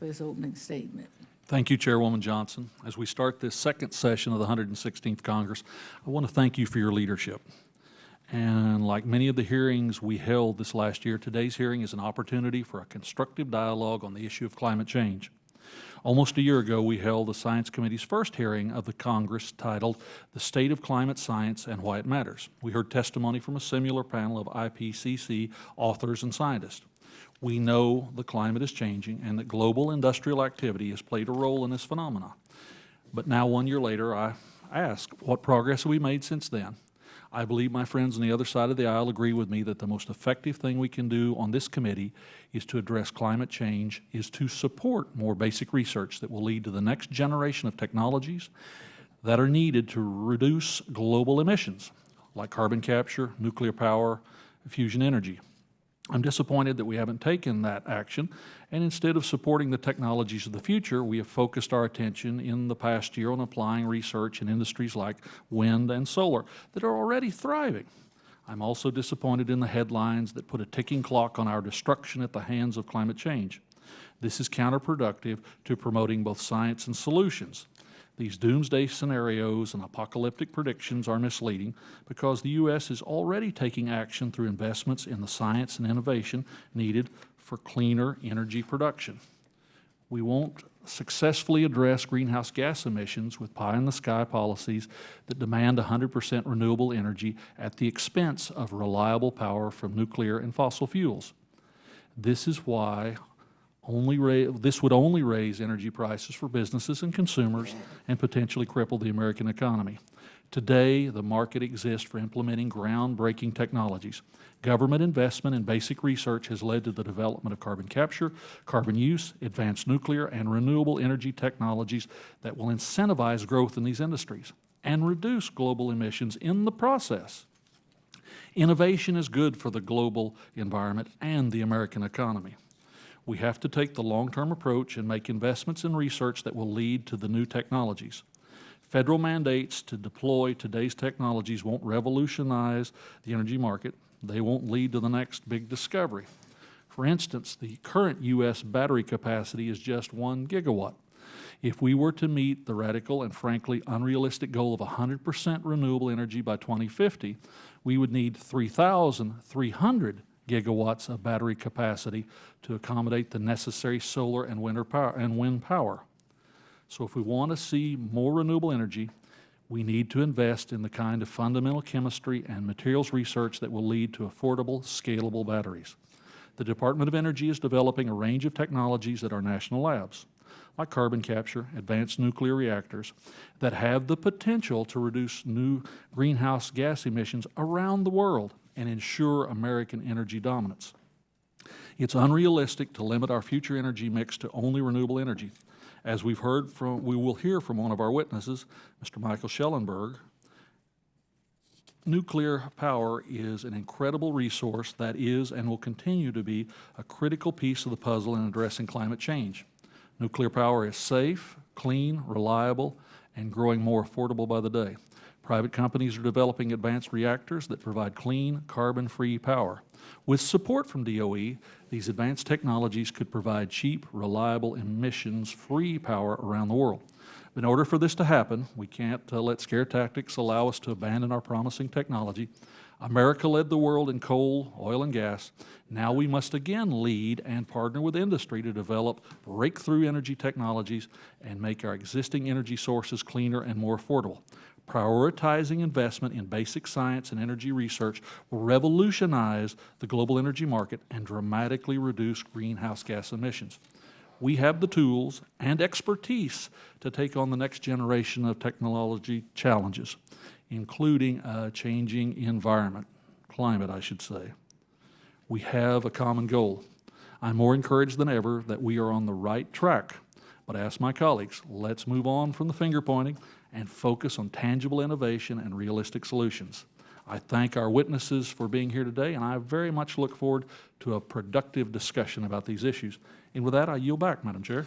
for his opening statement. Thank you, Chairwoman Johnson. As we start this second session of the 116th Congress, I want to thank you for your leadership. And like many of the hearings we held this last year, today's hearing is an opportunity for a constructive dialogue on the issue of climate change. Almost a year ago, we held the Science Committee's first hearing of the Congress titled The State of Climate Science and Why It Matters. We heard testimony from a similar panel of IPCC authors and scientists. We know the climate is changing and that global industrial activity has played a role in this phenomenon. But now, 1 year later, I ask, what progress have we made since then? I believe my friends on the other side of the aisle agree with me that the most effective thing we can do on this committee is to address climate change, is to support more basic research that will lead to the next generation of technologies that are needed to reduce global emissions, like carbon capture, nuclear power, fusion energy. I'm disappointed that we haven't taken that action, and instead of supporting the technologies of the future, we have focused our attention in the past year on applying research in industries like wind and solar that are already thriving. I'm also disappointed in the headlines that put a ticking clock on our destruction at the hands of climate change. This is counterproductive to promoting both science and solutions. These doomsday scenarios and apocalyptic predictions are misleading because the U.S. is already taking action through investments in the science and innovation needed for cleaner energy production. We won't successfully address greenhouse gas emissions with pie-in-the-sky policies that demand 100% renewable energy at the expense of reliable power from nuclear and fossil fuels. This is why this would only raise energy prices for businesses and consumers and potentially cripple the American economy. Today, the market exists for implementing groundbreaking technologies. Government investment in basic research has led to the development of carbon capture, carbon use, advanced nuclear, and renewable energy technologies that will incentivize growth in these industries and reduce global emissions in the process. Innovation is good for the global environment and the American economy. We have to take the long-term approach and make investments in research that will lead to the new technologies. Federal mandates to deploy today's technologies won't revolutionize the energy market. They won't lead to the next big discovery. For instance, the current U.S. battery capacity is just 1 gigawatt. If we were to meet the radical and frankly unrealistic goal of 100% renewable energy by 2050, we would need 3,300 gigawatts of battery capacity to accommodate the necessary solar and wind power. So if we want to see more renewable energy, we need to invest in the kind of fundamental chemistry and materials research that will lead to affordable, scalable batteries. The Department of Energy is developing a range of technologies at our national labs, like carbon capture, advanced nuclear reactors, that have the potential to reduce new greenhouse gas emissions around the world and ensure American energy dominance. It's unrealistic to limit our future energy mix to only renewable energy. As we will hear from one of our witnesses, Mr. Michael Schellenberg, nuclear power is an incredible resource that is and will continue to be a critical piece of the puzzle in addressing climate change. Nuclear power is safe, clean, reliable, and growing more affordable by the day. Private companies are developing advanced reactors that provide clean, carbon-free power. With support from DOE, these advanced technologies could provide cheap, reliable, emissions-free power around the world. But in order for this to happen, we can't let scare tactics allow us to abandon our promising technology. America led the world in coal, oil, and gas. Now we must again lead and partner with industry to develop breakthrough energy technologies and make our existing energy sources cleaner and more affordable. Prioritizing investment in basic science and energy research will revolutionize the global energy market and dramatically reduce greenhouse gas emissions. We have the tools and expertise to take on the next generation of technology challenges, including a changing environment, climate, I should say. We have a common goal. I'm more encouraged than ever that we are on the right track, but I ask my colleagues, let's move on from the finger pointing and focus on tangible innovation and realistic solutions. I thank our witnesses for being here today, and I very much look forward to a productive discussion about these issues. And with that, I yield back, Madam Chair.